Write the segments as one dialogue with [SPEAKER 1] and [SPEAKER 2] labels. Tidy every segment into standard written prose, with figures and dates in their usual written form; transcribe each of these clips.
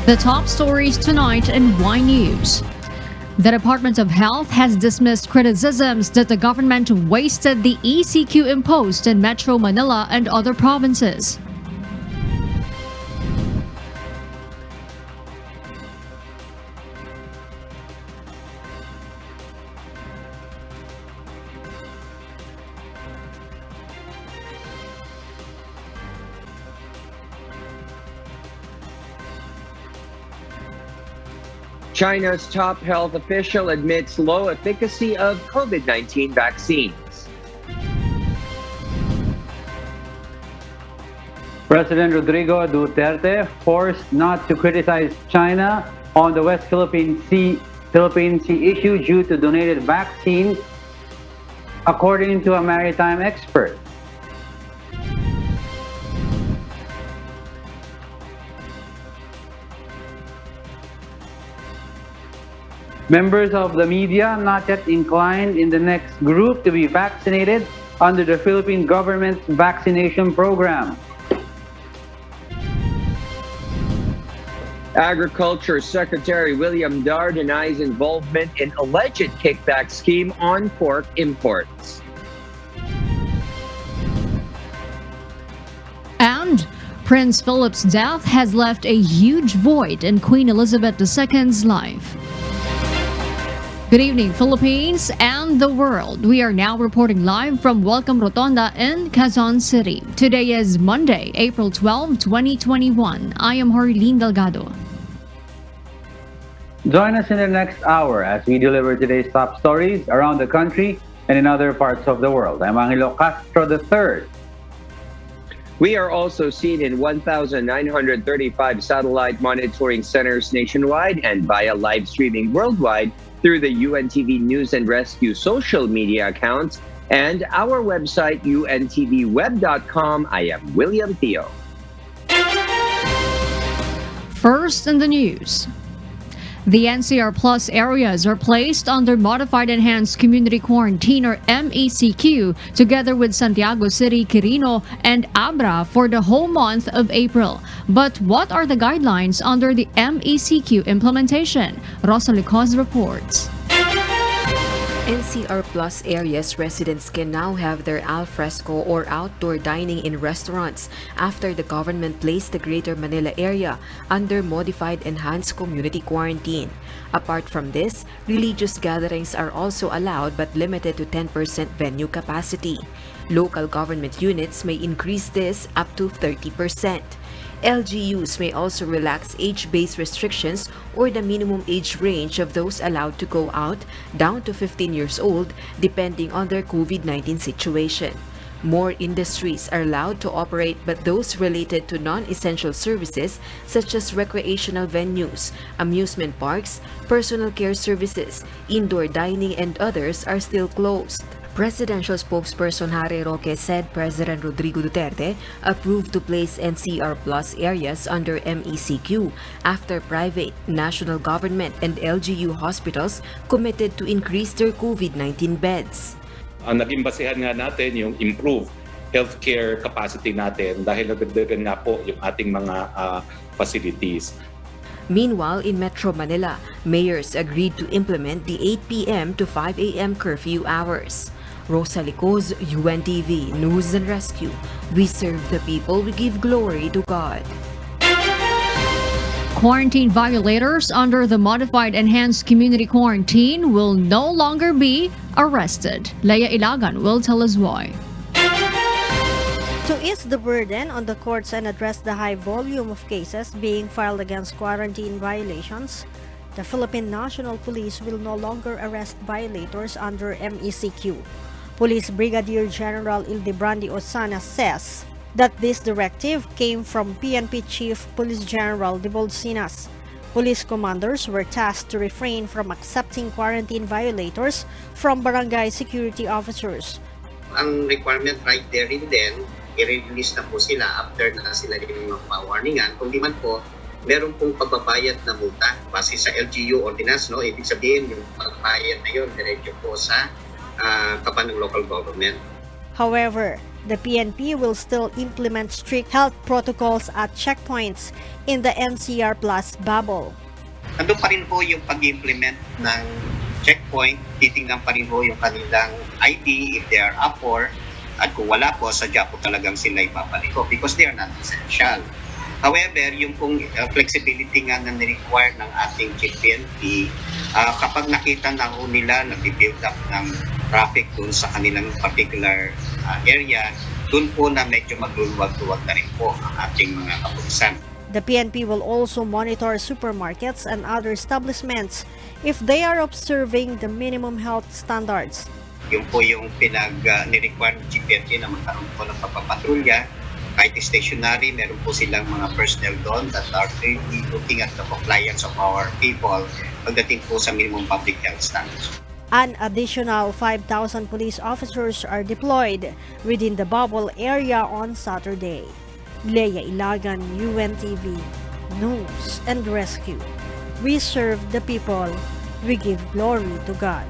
[SPEAKER 1] The top stories tonight in Y News. The Department of Health has dismissed criticisms that the government wasted the ECQ imposed in Metro Manila and other provinces.
[SPEAKER 2] China's top health official admits low efficacy of COVID-19 vaccines.
[SPEAKER 3] President Rodrigo Duterte forced not to criticize China on the West Philippine Sea issue due to donated vaccines, according to a maritime expert. Members of the media not yet inclined in the next group to be vaccinated under the Philippine government's vaccination program.
[SPEAKER 2] Agriculture Secretary William Dar denies involvement in alleged kickback scheme on pork imports.
[SPEAKER 1] And Prince Philip's death has left a huge void in Queen Elizabeth II's life. Good evening, Philippines and the world. We are now reporting live from Welcome Rotonda in Quezon City. Today is Monday, April 12, 2021. I am Harleen Delgado.
[SPEAKER 3] Join us in the next hour as we deliver today's top stories around the country and in other parts of the world. I'm Angelo Castro III.
[SPEAKER 2] We are also seen in 1,935 satellite monitoring centers nationwide and via live streaming worldwide through the UNTV News and Rescue social media accounts and our website untvweb.com. I am William Theo.
[SPEAKER 1] First in the news. The NCR Plus areas are placed under Modified Enhanced Community Quarantine or MECQ together with Santiago City, Quirino, and Abra for the whole month of April. But what are the guidelines under the MECQ implementation? Rosalie Cos reports.
[SPEAKER 4] NCR Plus areas residents can now have their al fresco or outdoor dining in restaurants after the government placed the Greater Manila area under Modified Enhanced Community Quarantine. Apart from this, religious gatherings are also allowed but limited to 10% venue capacity. Local government units may increase this up to 30%. LGUs may also relax age-based restrictions or the minimum age range of those allowed to go out down to 15 years old depending on their COVID-19 situation. More industries are allowed to operate, but those related to non-essential services such as recreational venues, amusement parks, personal care services, indoor dining, and others are still closed. Presidential spokesperson Harry Roque said President Rodrigo Duterte approved to place NCR Plus areas under MECQ after private, national government, and LGU hospitals committed to increase their COVID-19 beds.
[SPEAKER 5] Ang naging basehan nga natin yung improved healthcare capacity natin dahil nagdagdagan nga po yung ating mga facilities.
[SPEAKER 4] Meanwhile, in Metro Manila, mayors agreed to implement the 8 p.m. to 5 a.m. curfew hours. Rosalie Cos, UNTV News and Rescue. We serve the people, we give glory to God.
[SPEAKER 1] Quarantine violators under the Modified Enhanced Community Quarantine will no longer be arrested. Leia Ilagan will tell us why.
[SPEAKER 6] To ease the burden on the courts and address the high volume of cases being filed against quarantine violations, the Philippine National Police will no longer arrest violators under MECQ. Police Brigadier General Ildebrandi Osana says that this directive came from PNP Chief Police General de Bolsinas. Police commanders were tasked to refrain from accepting quarantine violators from barangay security officers.
[SPEAKER 7] Ang requirement right there and then, i-release na po sila after na sila rin mapawarningan. Kung di man po, meron pong pagbabayad na multa base sa LGU ordinance, no? Ibig sabihin, yung pagbayad na yun, diretso po sa kapan ng local government.
[SPEAKER 6] However, The PNP will still implement strict health protocols at checkpoints in the NCR Plus bubble.
[SPEAKER 7] Nandun pa rin po yung pag-implement ng checkpoint, titingnan pa rin po yung kanilang ID if they are up for, at kung wala po, sadya po talagang sila ipapalik po because they are not essential. However, yung pong flexibility nga na ni-require ng ating PNP, kapag nakita na po nila nag-build up ng traffic dun sa kanilang particular area, dun po na medyo magluluwag-luwag na rin po ang ating mga kapulisan.
[SPEAKER 6] The PNP will also monitor supermarkets and other establishments if they are observing the minimum health standards.
[SPEAKER 7] Yung po yung ni-require ng GPNP na magkaroon po ng pagpapatrolya. Kahit stationary, meron po silang mga personnel doon that are really looking at the compliance of our people pagdating po sa minimum public health standards.
[SPEAKER 6] An additional 5,000 police officers are deployed within the bubble area on Saturday. Leia Ilagan, UNTV, News and Rescue. We serve the people. We give glory to God.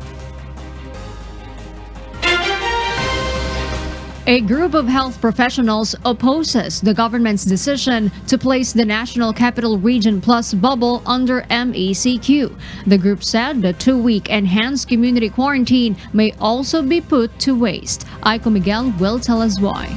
[SPEAKER 1] A group of health professionals opposes the government's decision to place the National Capital Region Plus bubble under MECQ. The group said the 2-week enhanced community quarantine may also be put to waste. Aiko Miguel will tell us why.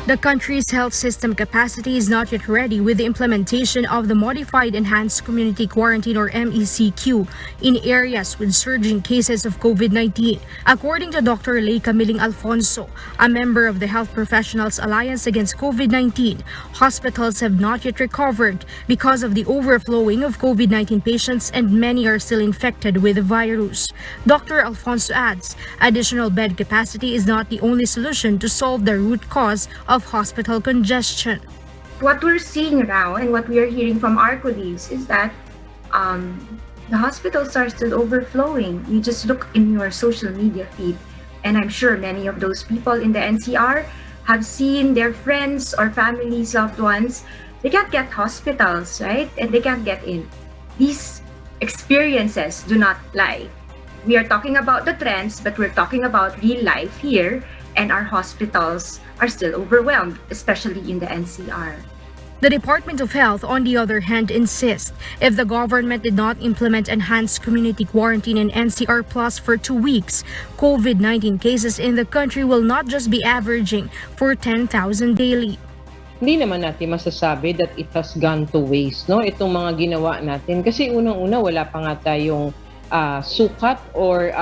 [SPEAKER 8] The country's health system capacity is not yet ready with the implementation of the Modified Enhanced Community Quarantine or MECQ in areas with surging cases of COVID-19. According to Dr. Lay Camiling Alfonso, a member of the Health Professionals Alliance Against COVID-19, hospitals have not yet recovered because of the overflowing of COVID-19 patients and many are still infected with the virus. Dr. Alfonso adds, additional bed capacity is not the only solution to solve the root cause of hospital congestion.
[SPEAKER 9] What we're seeing now and what we are hearing from our colleagues is that the hospitals are still overflowing. You just look in your social media feed, and I'm sure many of those people in the NCR have seen their friends or families, loved ones. They can't get hospitals, right? And they can't get in. These experiences do not lie. We are talking about the trends, but we're talking about real life here, and our hospitals are still overwhelmed, especially in the NCR.
[SPEAKER 8] The Department of Health, on the other hand, insists if the government did not implement enhanced community quarantine in NCR Plus for 2 weeks, COVID-19 cases in the country will not just be averaging for 10,000 daily.
[SPEAKER 10] Hindi naman natin masasabi that it has gone to waste, no? Itong mga ginawa natin. Kasi unang-una, wala pa nga tayong sukat or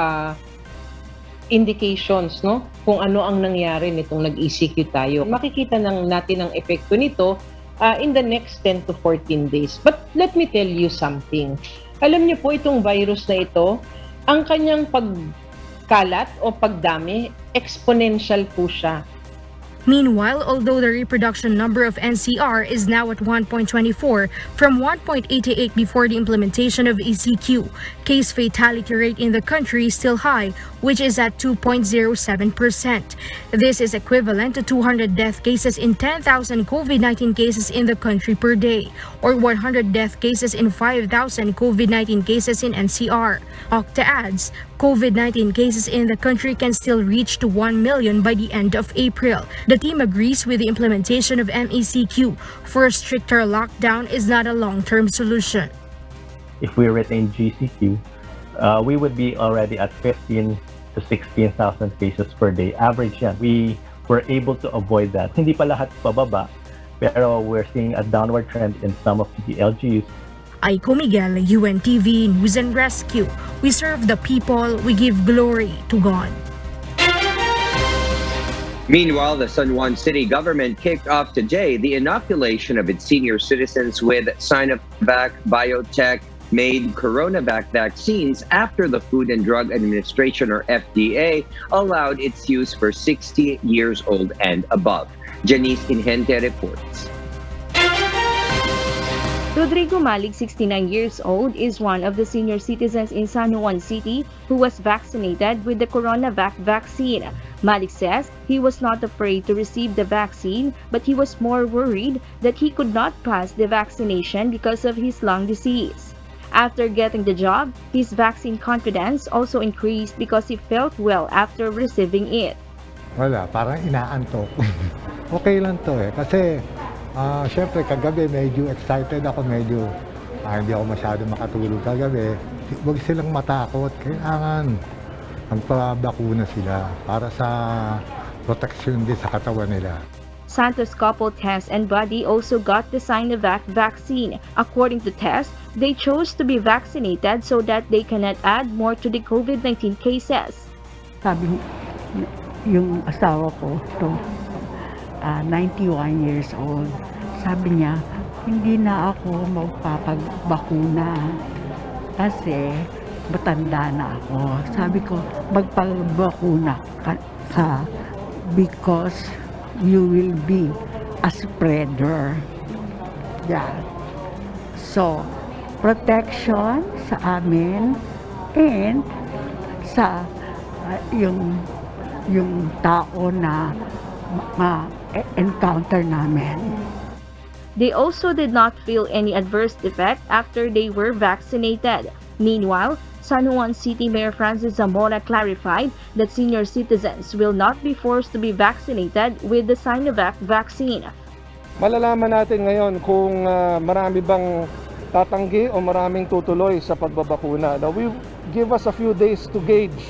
[SPEAKER 10] indications, no? Kung ano ang nangyari nitong nag-ECQ tayo. Makikita natin ang epekto nito in the next 10 to 14 days. But let me tell you something. Alam niyo po itong virus na ito, ang kanyang pagkalat o pagdami, exponential po siya.
[SPEAKER 8] Meanwhile, although the reproduction number of NCR is now at 1.24 from 1.88 before the implementation of ECQ, case fatality rate in the country is still high, which is at 2.07%. This is equivalent to 200 death cases in 10,000 COVID-19 cases in the country per day, or 100 death cases in 5,000 COVID-19 cases in NCR. Octa adds, COVID-19 cases in the country can still reach to 1 million by the end of April. The team agrees with the implementation of MECQ for a stricter lockdown is not a long-term solution.
[SPEAKER 11] If we retain GCQ, we would be already at 15 to 16,000 cases per day. Average yan. We were able to avoid that. Hindi pa lahat pababa, pero we're seeing a downward trend in some of the LGUs.
[SPEAKER 8] Aiko Miguel, UNTV News and Rescue. We serve the people, we give glory to God.
[SPEAKER 2] Meanwhile, the San Juan City government kicked off today the inoculation of its senior citizens with Sinovac Biotech made CoronaVac vaccines after the Food and Drug Administration or FDA allowed its use for 60 years old and above. Janice Inhente reports.
[SPEAKER 12] Rodrigo Malik, 69 years old, is one of the senior citizens in San Juan City who was vaccinated with the CoronaVac vaccine. Malik says he was not afraid to receive the vaccine, but he was more worried that he could not pass the vaccination because of his lung disease. After getting the job, his vaccine confidence also increased because he felt well after receiving it.
[SPEAKER 13] Wala, parang inaantok. Okay lang to eh. Kasi, syempre kagabi medyo excited ako, hindi ako masyado makatulog kagabi. Huwag silang matakot. Kailangan magpabakuna sila para sa proteksyon din sa katawan nila.
[SPEAKER 12] Santos couple Tess and Buddy also got the Sinovac vaccine. According to Tess, they chose to be vaccinated so that they cannot add more to the COVID-19 cases.
[SPEAKER 14] Sabi yung asawa ko, 91 years old, sabi niya, hindi na ako magpapagbakuna kasi matanda na ako. Sabi ko, magpagbakuna ka because you will be a spreader. Yeah. So, protection sa amin and sa yung tao na encounter namin.
[SPEAKER 12] They also did not feel any adverse effect after they were vaccinated. Meanwhile, San Juan City Mayor Francis Zamora clarified that senior citizens will not be forced to be vaccinated with the Sinovac vaccine.
[SPEAKER 15] Malalaman natin ngayon kung marami bang tatanggi o maraming tutuloy sa pagbabakuna. Now, we give us a few days to gauge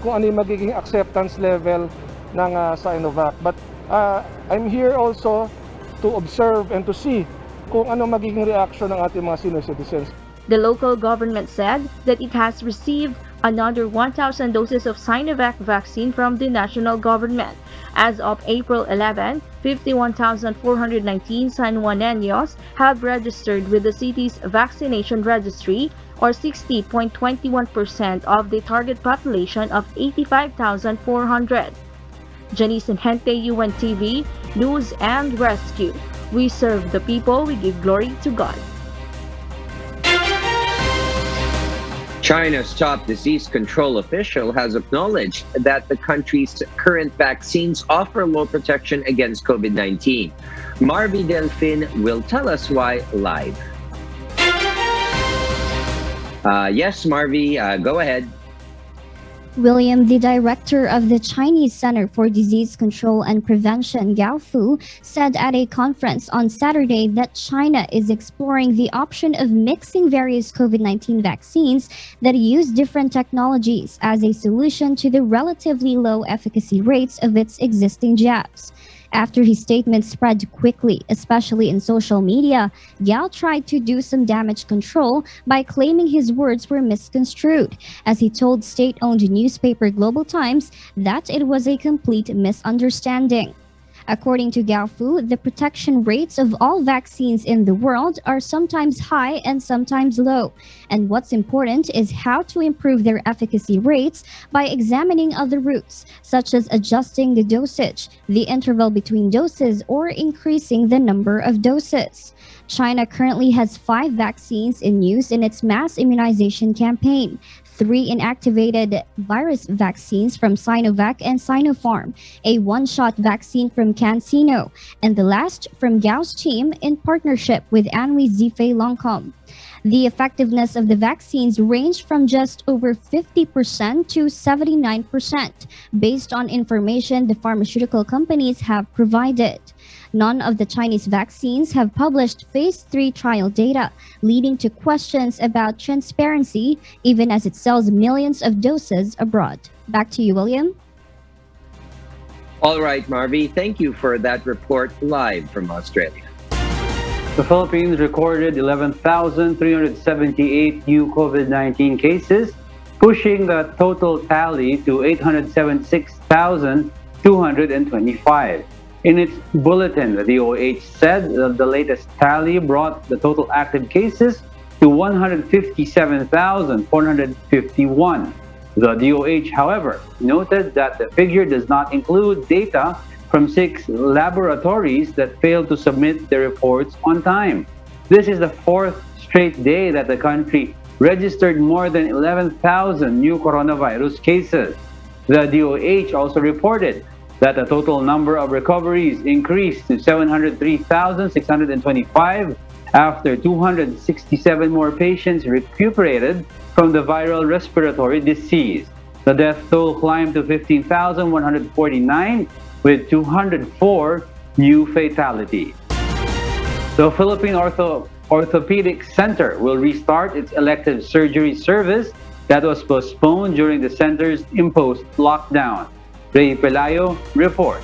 [SPEAKER 15] kung ano yung magiging acceptance level ng Sinovac. But I'm here also to observe and to see kung ano magiging reaction ng ating mga senior citizens.
[SPEAKER 12] The local government said that it has received another 1,000 doses of Sinovac vaccine from the national government. As of April 11, 51,419 San Juaneños have registered with the city's vaccination registry, or 60.21% of the target population of 85,400. Janice Hente, UNTV, News and Rescue. We serve the people, we give glory to God.
[SPEAKER 2] China's top disease control official has acknowledged that the country's current vaccines offer low protection against COVID-19. Marvy Delfin will tell us why live. Yes, Marvy, go ahead.
[SPEAKER 16] William, the director of the Chinese Center for Disease Control and Prevention, Gao Fu, said at a conference on Saturday that China is exploring the option of mixing various COVID-19 vaccines that use different technologies as a solution to the relatively low efficacy rates of its existing jabs. After his statement spread quickly, especially in social media, Gao tried to do some damage control by claiming his words were misconstrued, as he told state-owned newspaper Global Times that it was a complete misunderstanding. According to Gao Fu, the protection rates of all vaccines in the world are sometimes high and sometimes low. And what's important is how to improve their efficacy rates by examining other routes, such as adjusting the dosage, the interval between doses, or increasing the number of doses. China currently has 5 vaccines in use in its mass immunization campaign. 3 inactivated virus vaccines from Sinovac and Sinopharm, a one-shot vaccine from CanSino, and the last from Gao's team in partnership with Anhui Zhifei Longcom. The effectiveness of the vaccines ranged from just over 50% to 79%, based on information the pharmaceutical companies have provided. None of the Chinese vaccines have published phase 3 trial data, leading to questions about transparency, even as it sells millions of doses abroad. Back to you, William.
[SPEAKER 2] All right, Marvy, thank you for that report live from Australia.
[SPEAKER 3] The Philippines recorded 11,378 new COVID-19 cases, pushing the total tally to 876,225. In its bulletin, the DOH said that the latest tally brought the total active cases to 157,451. The DOH, however, noted that the figure does not include data from 6 laboratories that failed to submit their reports on time. This is the 4th straight day that the country registered more than 11,000 new coronavirus cases. The DOH also reported that the total number of recoveries increased to 703,625 after 267 more patients recuperated from the viral respiratory disease. The death toll climbed to 15,149 with 204 new fatalities. The Philippine Orthopedic Center will restart its elective surgery service that was postponed during the center's imposed lockdown. Ray Pelayo reports.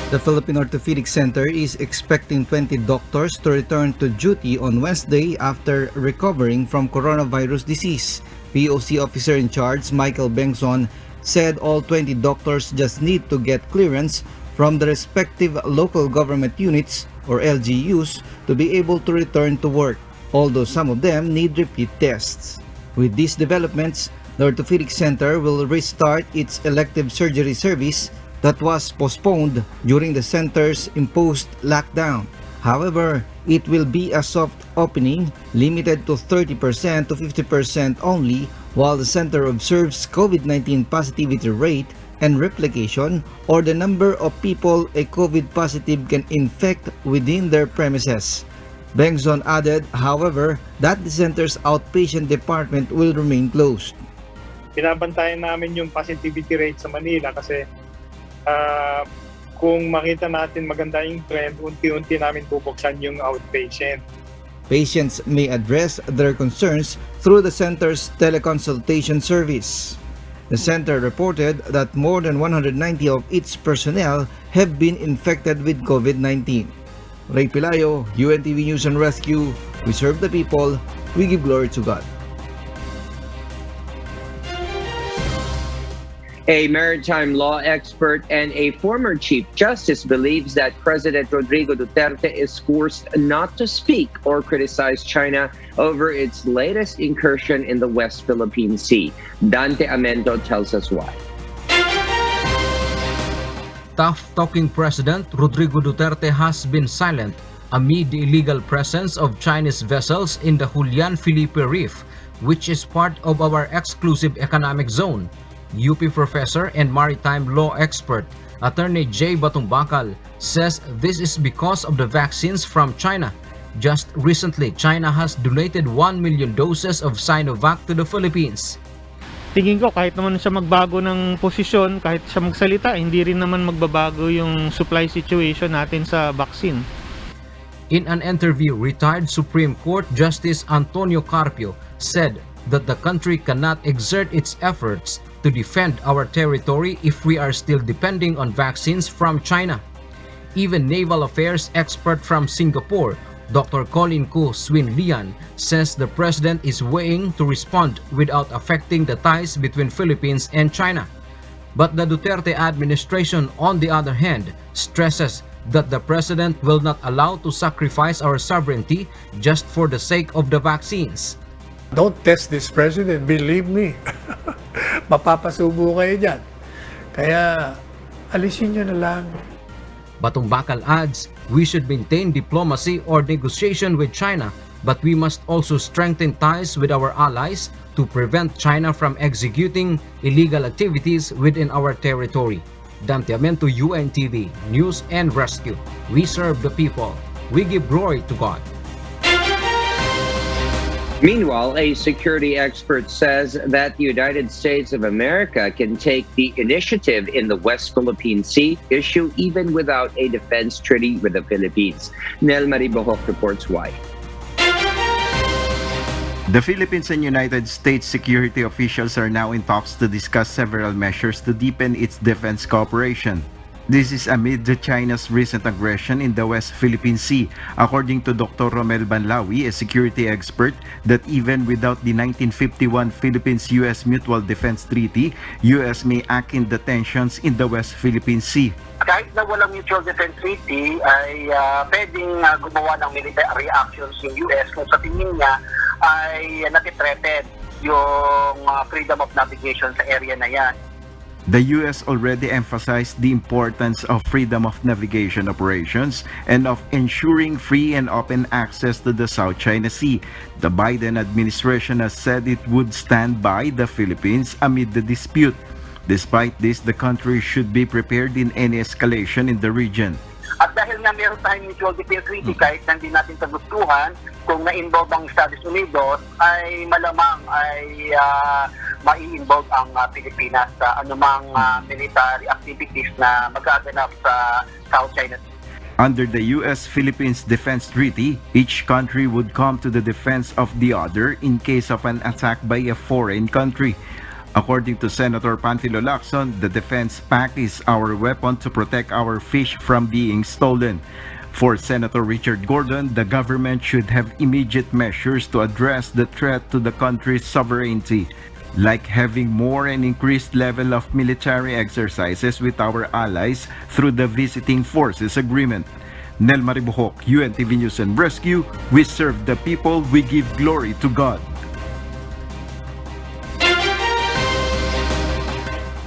[SPEAKER 17] The Philippine Orthopedic Center is expecting 20 doctors to return to duty on Wednesday after recovering from coronavirus disease. POC officer in charge Michael Bengson said all 20 doctors just need to get clearance from the respective local government units or LGUs to be able to return to work, although some of them need repeat tests. With these developments, the Orthopedic Center will restart its elective surgery service that was postponed during the center's imposed lockdown. However, it will be a soft opening limited to 30% to 50% only while the center observes COVID-19 positivity rate and replication or the number of people a COVID positive can infect within their premises. Bengson added, however, that the center's outpatient department will remain closed.
[SPEAKER 18] Binabantayan namin yung positivity rate sa Manila kasi kung makita natin maganda yung trend, unti-unti namin bubuksan yung outpatient.
[SPEAKER 17] Patients may address their concerns through the center's teleconsultation service. The center reported that more than 190 of its personnel have been infected with COVID-19. Ray Pelayo, UNTV News and Rescue. We serve the people. We give glory to God.
[SPEAKER 2] A maritime law expert and a former Chief Justice believes that President Rodrigo Duterte is forced not to speak or criticize China over its latest incursion in the West Philippine Sea. Dante Amento tells us why.
[SPEAKER 19] Tough-talking President Rodrigo Duterte has been silent amid the illegal presence of Chinese vessels in the Julian Felipe Reef, which is part of our exclusive economic zone. UP professor and maritime law expert Attorney J. Batumbakal says this is because of the vaccines from China. Just recently, China has donated 1 million doses of Sinovac to the Philippines.
[SPEAKER 20] Tingin ko kahit naman siya magbago ng posisyon, kahit siya magsalita, hindi rin naman magbabago yung supply situation natin sa vaccine.
[SPEAKER 19] In an interview, retired Supreme Court Justice Antonio Carpio said that the country cannot exert its efforts to defend our territory if we are still depending on vaccines from China. Even naval affairs expert from Singapore, Dr. Colin Koo Swin Lian, says the president is weighing to respond without affecting the ties between Philippines and China. But the Duterte administration, on the other hand, stresses that the president will not allow to sacrifice our sovereignty just for the sake of the vaccines.
[SPEAKER 21] Don't test this president, believe me. Mapapasubo kayo dyan. Kaya, alisin nyo na lang.
[SPEAKER 19] Batumbakal adds, we should maintain diplomacy or negotiation with China, but we must also strengthen ties with our allies to prevent China from executing illegal activities within our territory. Dante Amento, UNTV, News and Rescue. We serve the people. We give glory to God.
[SPEAKER 2] Meanwhile, a security expert says that the United States of America can take the initiative in the West Philippine Sea issue even without a defense treaty with the Philippines. Nel Maribohok reports why.
[SPEAKER 22] The Philippines and United States security officials are now in talks to discuss several measures to deepen its defense cooperation. This is amid China's recent aggression in the West Philippine Sea, according to Dr. Romel Banlawi, a security expert, that even without the 1951 Philippines-US Mutual Defense Treaty, US may act in the tensions in the West Philippine Sea.
[SPEAKER 23] Kahit na walang mutual defense treaty, ay pwedeng gumawa ng military reactions yung US kung sa tingin niya ay natitreated yung freedom of navigation sa area na yan.
[SPEAKER 22] The U.S. already emphasized the importance of freedom of navigation operations and of ensuring free and open access to the South China Sea. The Biden administration has said it would stand by the Philippines amid the dispute. Despite this, the country should be prepared in any escalation in the region.
[SPEAKER 23] At dahil nga meron tayong mutual defense treaty, kahit hindi natin kagustuhan, kung na-involve ang Estados Unidos, ay malamang ay mai-involve ang Pilipinas sa anumang military activities na magaganap sa South China Sea.
[SPEAKER 22] Under the U.S.-Philippines Defense Treaty, each country would come to the defense of the other in case of an attack by a foreign country. According to Senator Panfilo Lacson, the defense pact is our weapon to protect our fish from being stolen. For Senator Richard Gordon, the government should have immediate measures to address the threat to the country's sovereignty, like having more and increased level of military exercises with our allies through the Visiting Forces Agreement. Nel Maribuhok, UNTV News and Rescue, we serve the people, we give glory to God.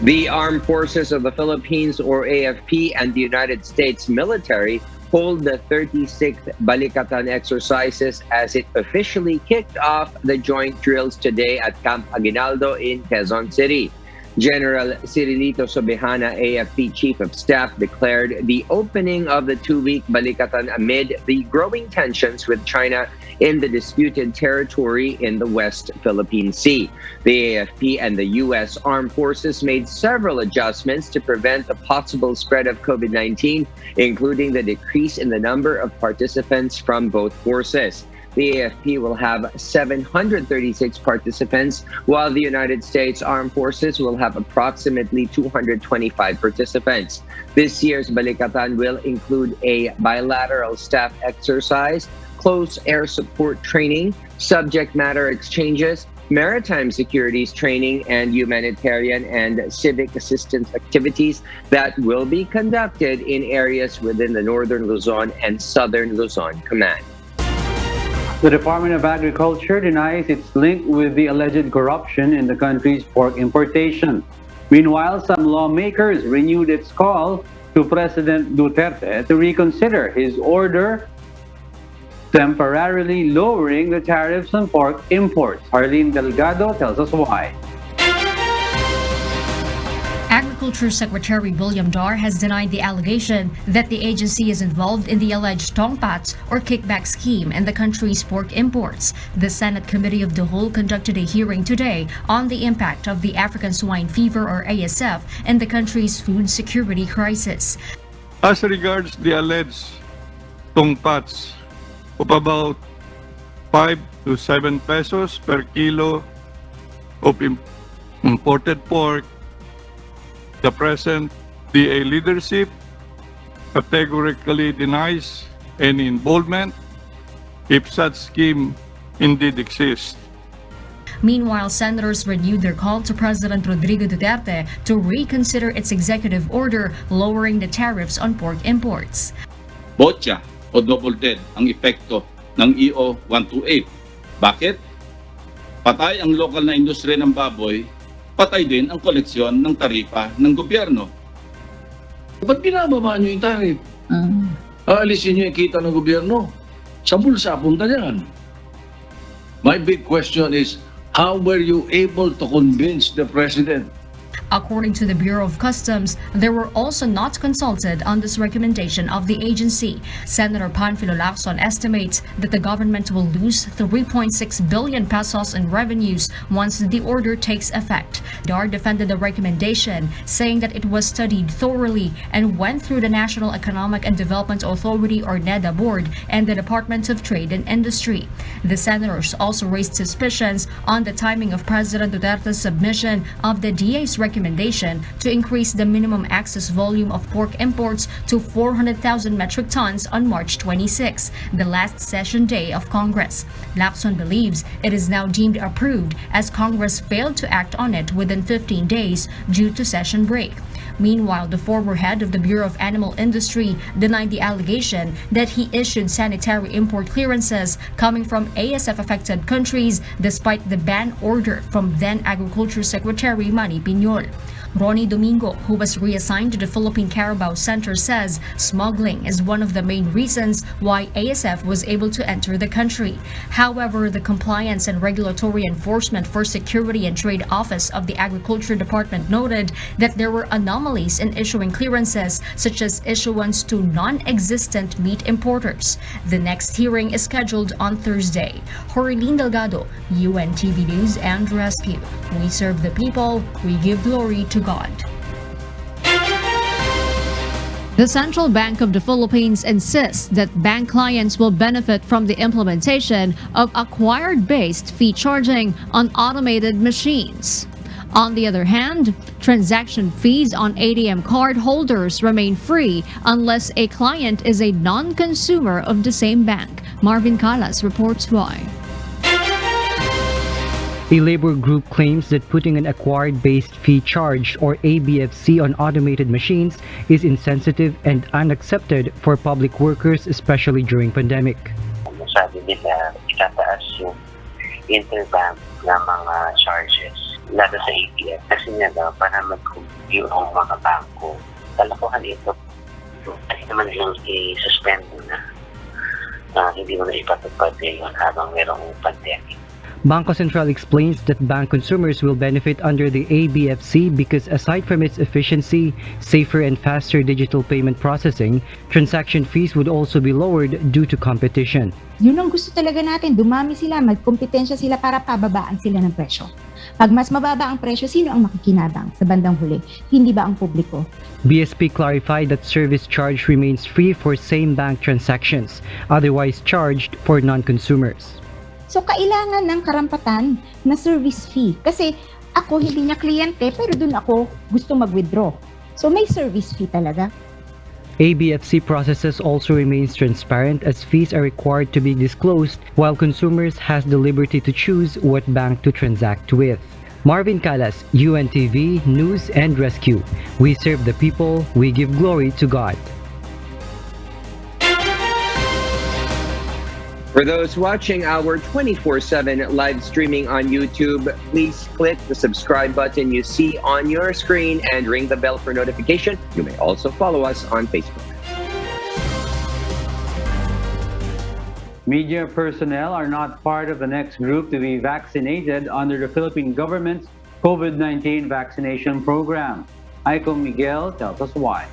[SPEAKER 2] The Armed Forces of the Philippines, or AFP, and the United States military hold the 36th Balikatan exercises as it officially kicked off the joint drills today at Camp Aguinaldo in Quezon City. General Cirilito Sobejana, AFP Chief of Staff, declared the opening of the two-week Balikatan amid the growing tensions with China in the disputed territory in the West Philippine Sea. The AFP and the U.S. Armed Forces made several adjustments to prevent the possible spread of COVID-19, including the decrease in the number of participants from both forces. The AFP will have 736 participants, while the United States Armed Forces will have approximately 225 participants. This year's Balikatan will include a bilateral staff exercise, close air support training, subject matter exchanges, maritime securities training, and humanitarian and civic assistance activities that will be conducted in areas within the Northern Luzon and Southern Luzon Command.
[SPEAKER 3] The Department of Agriculture denies its link with the alleged corruption in the country's pork importation. Meanwhile, some lawmakers renewed its call to President Duterte to reconsider his order temporarily lowering the tariffs on pork imports. Harleen Delgado tells us why.
[SPEAKER 1] Agriculture Secretary William Dar has denied the allegation that the agency is involved in the alleged tongpats or kickback scheme in the country's pork imports. The Senate Committee of the Whole conducted a hearing today on the impact of the African swine fever or ASF in the country's food security crisis.
[SPEAKER 4] As regards the alleged tongpats of about 5 to 7 pesos per kilo of imported pork, the present DA leadership categorically denies any involvement if such scheme indeed exists.
[SPEAKER 1] Meanwhile, senators renewed their call to President Rodrigo Duterte to reconsider its executive order lowering the tariffs on pork imports.
[SPEAKER 5] Botcha o double dead ang epekto ng EO 128. Bakit? Patay ang lokal na industriya ng baboy, patay din ang koleksyon ng taripa ng gobyerno. Ba't binababa nyo yung tarif? Aalisin nyo yung kita ng gobyerno. Sa bulsa punta yan. My big question is, how were you able to convince the President?
[SPEAKER 1] According to the Bureau of Customs, they were also not consulted on this recommendation of the agency. Senator Panfilo Lacson estimates that the government will lose 3.6 billion pesos in revenues once the order takes effect. Dar defended the recommendation, saying that it was studied thoroughly and went through the National Economic and Development Authority or NEDA board and the Department of Trade and Industry. The senators also raised suspicions on the timing of President Duterte's submission of the DA's recommendation to increase the minimum access volume of pork imports to 400,000 metric tons on March 26, the last session day of Congress. Lacson believes it is now deemed approved as Congress failed to act on it within 15 days due to session break. Meanwhile, the former head of the Bureau of Animal Industry denied the allegation that he issued sanitary import clearances coming from ASF-affected countries despite the ban order from then Agriculture Secretary Manny Piñol. Ronnie Domingo, who was reassigned to the Philippine Carabao Center, says smuggling is one of the main reasons why ASF was able to enter the country. However, the Compliance and Regulatory Enforcement for Security and Trade Office of the Agriculture Department noted that there were anomalies in issuing clearances, such as issuance to non-existent meat importers. The next hearing is scheduled on Thursday. Jorlene Delgado, UNTV News and Rescue. We serve the people, we give glory to God. The Central Bank of the Philippines insists that bank clients will benefit from the implementation of acquired-based fee charging on automated machines. On the other hand, transaction fees on ATM card holders remain free unless a client is a non-consumer of the same bank. Marvin Calas reports why.
[SPEAKER 6] A labor group claims that putting an acquired-based fee charge or ABFC on automated machines is insensitive and unaccepted for public workers, especially during pandemic.
[SPEAKER 7] Sabi nila, itataas yung interbank na mga charges, lalo sa ATM. Kasi nga daw, para mag-compute ang mga bangko. Kalokohan ito. Kasi naman yung i-suspend mo na. Hindi mo na ipatupad ngayon habang merong pandemic.
[SPEAKER 6] Bangko Sentral explains that bank consumers will benefit under the ABFC because aside from its efficiency, safer and faster digital payment processing, transaction fees would also be lowered due to competition.
[SPEAKER 9] Yun ang gusto talaga natin, dumami sila, magkompetensya sila para pababaan sila ng presyo. Pag mas mababa ang presyo, sino ang makikinabang sa bandang huli? Hindi ba ang publiko?
[SPEAKER 6] BSP clarified that service charge remains free for same bank transactions, otherwise charged for non-consumers.
[SPEAKER 9] So, kailangan ng karampatan na service fee. Kasi ako, hindi niya kliyente, pero dun ako gusto mag-withdraw. So, may service fee talaga.
[SPEAKER 6] ABFC processes also remains transparent as fees are required to be disclosed while consumers has the liberty to choose what bank to transact with. Marvin Calas, UNTV News and Rescue. We serve the people, we give glory to God.
[SPEAKER 2] For those watching our 24/7 live streaming on YouTube, please click the subscribe button you see on your screen and ring the bell for notification. You may also follow us on Facebook.
[SPEAKER 3] Media personnel are not part of the next group to be vaccinated under the Philippine government's COVID-19 vaccination program. Aiko Miguel tells us why.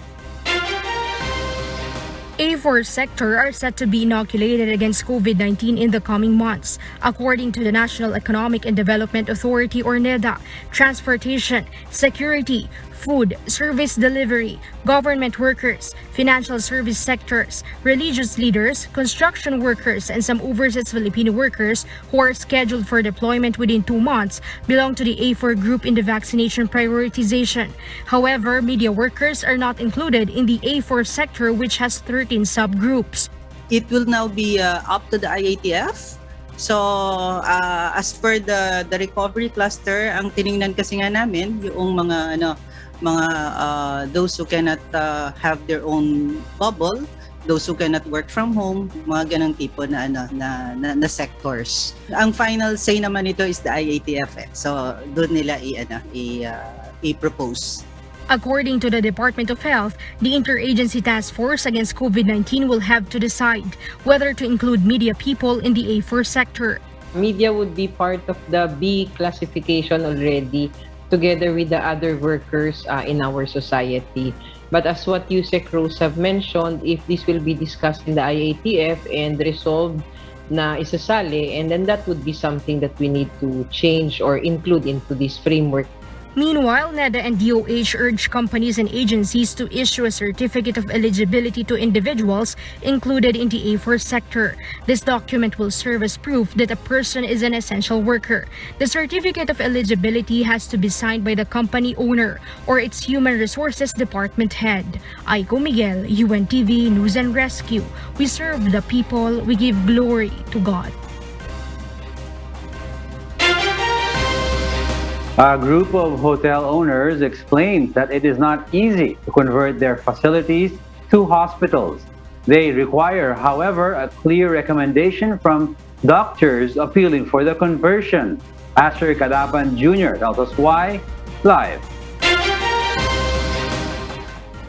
[SPEAKER 8] A4 sector are set to be inoculated against COVID-19 in the coming months, according to the National Economic and Development Authority or NEDA. Transportation, security, food, service delivery, government workers, financial service sectors, religious leaders, construction workers, and some overseas Filipino workers who are scheduled for deployment within 2 months belong to the A4 group in the vaccination prioritization. However, media workers are not included in the A4 sector, which has 13 subgroups.
[SPEAKER 24] It will now be up to the IATF. So, as per the recovery cluster, ang tiningnan kasi nga namin, yung mga those who cannot have their own bubble, those who cannot work from home, mga ganang tipo na na sectors. Ang final say naman nito is the IATF. So, doon nila i-propose.
[SPEAKER 8] According to the Department of Health, the Interagency Task Force against COVID-19 will have to decide whether to include media people in the A4 sector.
[SPEAKER 10] Media would be part of the B classification already, together with the other workers in our society. But as what Yusek Rose have mentioned, if this will be discussed in the IATF and resolved na isasali, and then that would be something that we need to change or include into this framework.
[SPEAKER 8] Meanwhile, NEDA and DOH urge companies and agencies to issue a certificate of eligibility to individuals included in the A4 sector. This document will serve as proof that a person is an essential worker. The certificate of eligibility has to be signed by the company owner or its human resources department head. Aiko Miguel, UNTV News and Rescue. We serve the people, we give glory to God.
[SPEAKER 3] A group of hotel owners explains that it is not easy to convert their facilities to hospitals. They require, however, a clear recommendation from doctors appealing for the conversion. Asher Kadapan Jr. tells us why live.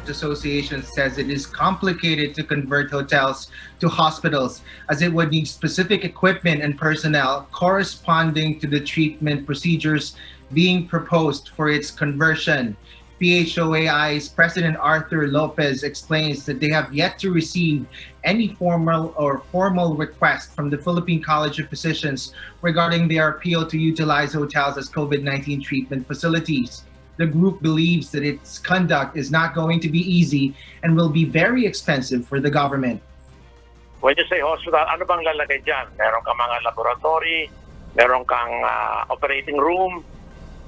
[SPEAKER 11] Association says it is complicated to convert hotels to hospitals as it would need specific equipment and personnel corresponding to the treatment procedures being proposed for its conversion. PHOAI's President Arthur Lopez explains that they have yet to receive any formal request from the Philippine College of Physicians regarding their appeal to utilize hotels as COVID-19 treatment facilities. The group believes that its conduct is not going to be easy and will be very expensive for the government.
[SPEAKER 13] When you say hospital, ano bang lalagay dyan? Meron kang mga laboratory, meron kang operating room,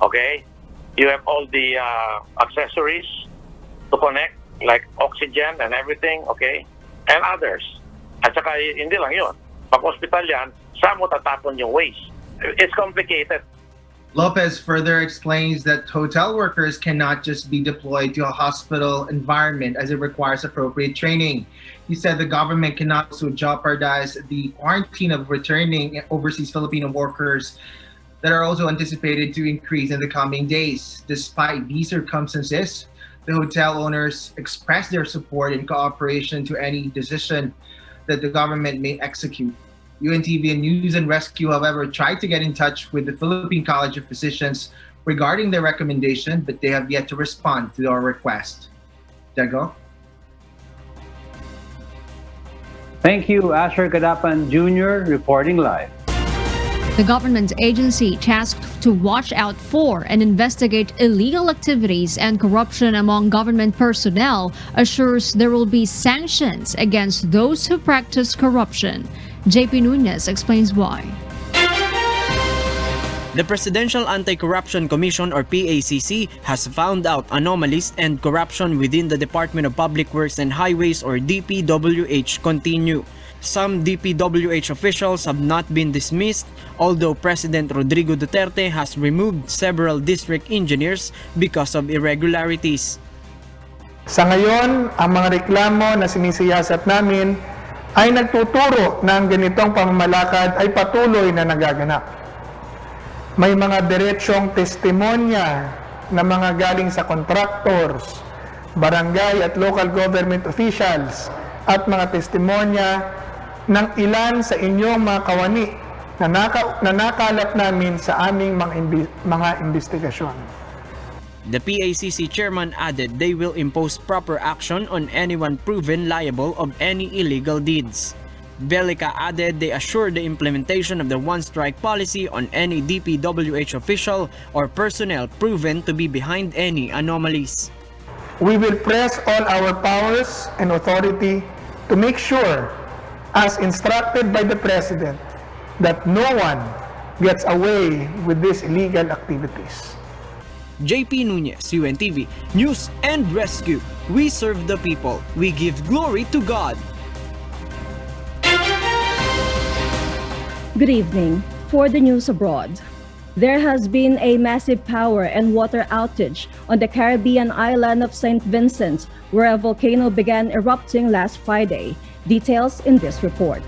[SPEAKER 13] okay? You have all the accessories to connect, like oxygen and everything, okay? And others. At saka hindi lang yun. Pag hospital yan, saan mo tatapon yung waste? It's complicated.
[SPEAKER 11] Lopez further explains that hotel workers cannot just be deployed to a hospital environment as it requires appropriate training. He said the government cannot also jeopardize the quarantine of returning overseas Filipino workers that are also anticipated to increase in the coming days. Despite these circumstances, the hotel owners expressed their support and cooperation to any decision that the government may execute. UNTV and News and Rescue, however, tried to get in touch with the Philippine College of Physicians regarding their recommendation, but they have yet to respond to our request. Dago?
[SPEAKER 3] Thank you, Asher Kadapan Jr., reporting live.
[SPEAKER 1] The government agency tasked to watch out for and investigate illegal activities and corruption among government personnel assures there will be sanctions against those who practice corruption. JP Nunez explains why.
[SPEAKER 14] The Presidential Anticorruption Commission or PACC has found out anomalies and corruption within the Department of Public Works and Highways or DPWH continue. Some DPWH officials have not been dismissed, although President Rodrigo Duterte has removed several district engineers because of irregularities.
[SPEAKER 21] Sa ngayon, ang mga reklamo na sinisiyasat namin ay nagtuturo na ang ganitong pamamalakad ay patuloy na nagaganap. May mga diretsyong testimonya na mga galing sa contractors, barangay at local government officials at mga testimonya ng ilan sa inyong mga kawani na nakalap namin sa aming mga investigasyon.
[SPEAKER 14] The PACC chairman added they will impose proper action on anyone proven liable of any illegal deeds. Belica added they assure the implementation of the one-strike policy on any DPWH official or personnel proven to be behind any anomalies.
[SPEAKER 21] We will press all our powers and authority to make sure, as instructed by the President, that no one gets away with these illegal activities.
[SPEAKER 14] JP Nunez, UNTV, News and Rescue. We serve the people. We give glory to God.
[SPEAKER 12] Good evening. For the news abroad, there has been a massive power and water outage on the Caribbean island of St. Vincent, where a volcano began erupting last Friday. Details in this report.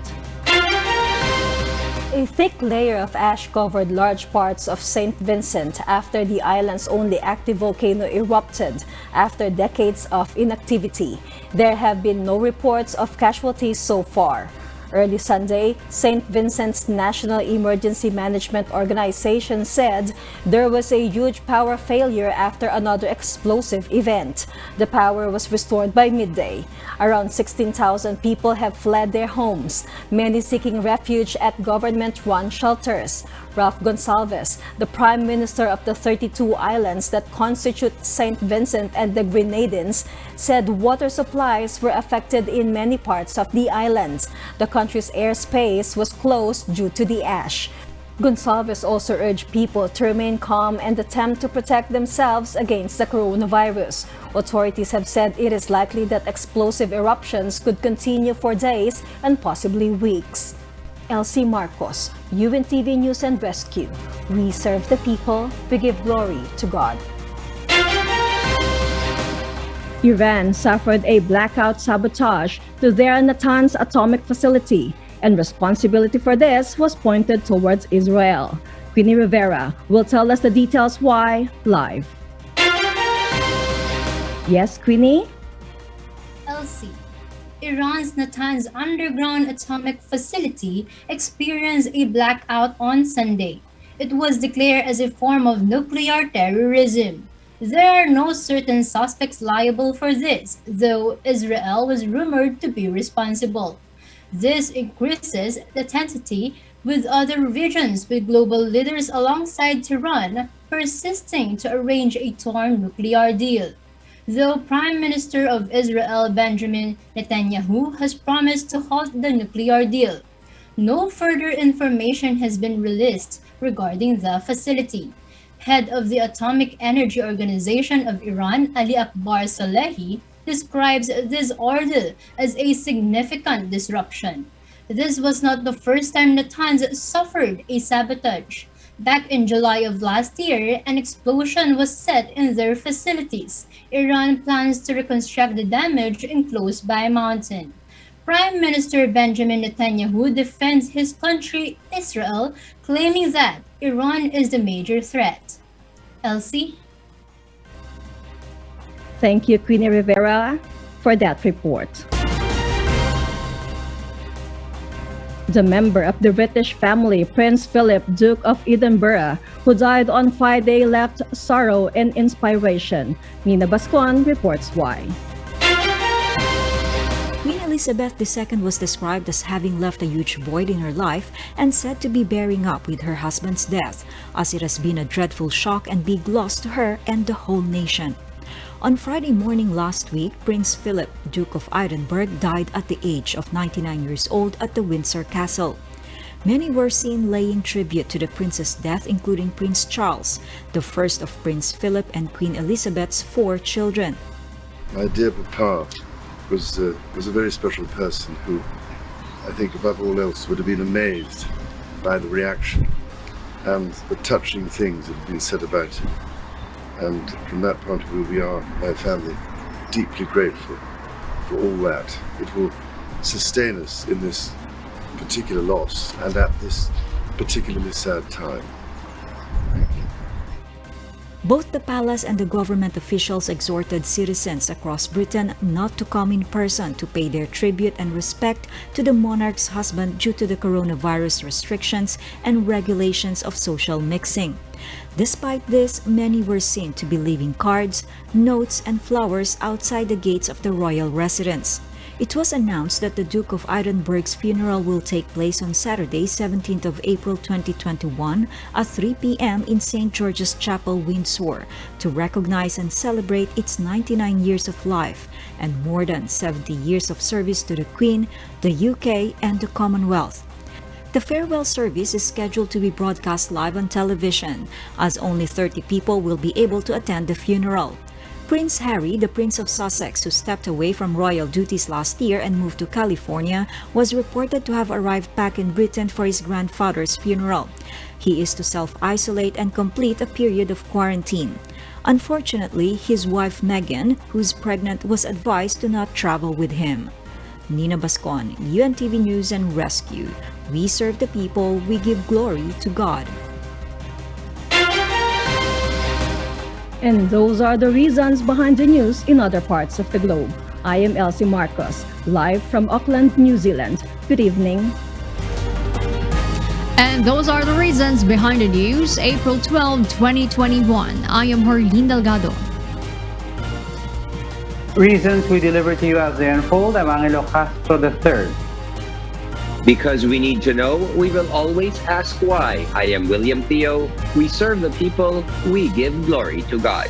[SPEAKER 12] A thick layer of ash covered large parts of St. Vincent after the island's only active volcano erupted after decades of inactivity. There have been no reports of casualties so far. Early Sunday, St. Vincent's National Emergency Management Organization said there was a huge power failure after another explosive event. The power was restored by midday. Around 16,000 people have fled their homes, many seeking refuge at government-run shelters. Ralph Gonsalves, the Prime Minister of the 32 islands that constitute St. Vincent and the Grenadines, said water supplies were affected in many parts of the islands. The country's airspace was closed due to the ash. Gonsalves also urged people to remain calm and attempt to protect themselves against the coronavirus. Authorities have said it is likely that explosive eruptions could continue for days and possibly weeks. Elsie Marcos, UNTV News and Rescue. We serve the people, we give glory to God. Iran suffered a blackout sabotage to their Natanz atomic facility, and responsibility for this was pointed towards Israel. Queenie Rivera will tell us the details why live. Yes, Queenie?
[SPEAKER 15] LC. Iran's Natanz underground atomic facility experienced a blackout on Sunday. It was declared as a form of nuclear terrorism. There are no certain suspects liable for this, though Israel was rumored to be responsible. This increases the tension with other regions, with global leaders alongside Tehran persisting to arrange a torn nuclear deal. Though Prime Minister of Israel Benjamin Netanyahu has promised to halt the nuclear deal, no further information has been released regarding the facility. Head of the Atomic Energy Organization of Iran, Ali Akbar Salehi, describes this ordeal as a significant disruption. This was not the first time Natanz suffered a sabotage. Back in July of last year, an explosion was set in their facilities. Iran plans to reconstruct the damage in close-by mountain. Prime Minister Benjamin Netanyahu defends his country, Israel, claiming that Iran is the major threat. Elsie?
[SPEAKER 16] Thank you, Queenie Rivera, for that report. The member of the British family, Prince Philip, Duke of Edinburgh, who died on Friday, left sorrow and inspiration. Nina Bascon reports why.
[SPEAKER 17] Queen Elizabeth II was described as having left a huge void in her life and said to be bearing up with her husband's death, as it has been a dreadful shock and big loss to her and the whole nation. On Friday morning last week, Prince Philip, Duke of Edinburgh, died at the age of 99 years old at the Windsor Castle. Many were seen laying tribute to the prince's death, including Prince Charles, the first of Prince Philip and Queen Elizabeth's 4 children.
[SPEAKER 18] My dear Papa was a very special person who, I think above all else, would have been amazed by the reaction and the touching things that have been said about him. And from that point of view, we are, my family, deeply grateful for all that. It will sustain us in this particular loss and at this particularly sad time.
[SPEAKER 17] Both the palace and the government officials exhorted citizens across Britain not to come in person to pay their tribute and respect to the monarch's husband due to the coronavirus restrictions and regulations of social mixing. Despite this, many were seen to be leaving cards, notes, and flowers outside the gates of the royal residence. It was announced that the Duke of Edinburgh's funeral will take place on Saturday, 17th of April 2021 at 3 p.m. in St. George's Chapel, Windsor, to recognize and celebrate its 99 years of life and more than 70 years of service to the Queen, the UK, and the Commonwealth. The farewell service is scheduled to be broadcast live on television, as only 30 people will be able to attend the funeral. Prince Harry, the Prince of Sussex, who stepped away from royal duties last year and moved to California, was reported to have arrived back in Britain for his grandfather's funeral. He is to self-isolate and complete a period of quarantine. Unfortunately, his wife Meghan, who's pregnant, was advised to not travel with him. Nina Bascon, UNTV News and Rescue. We serve the people, we give glory to God.
[SPEAKER 16] And those are the reasons behind the news in other parts of the globe. I am Elsie Marcos, live from Auckland, New Zealand. Good evening.
[SPEAKER 1] And those are the reasons behind the news, April 12, 2021. I am Herlene Delgado.
[SPEAKER 3] Reasons we deliver to you as they unfold. I'm Angelo Castro III.
[SPEAKER 2] Because we need to know, we will always ask why. I am William Theo. We serve the people. We give glory to God.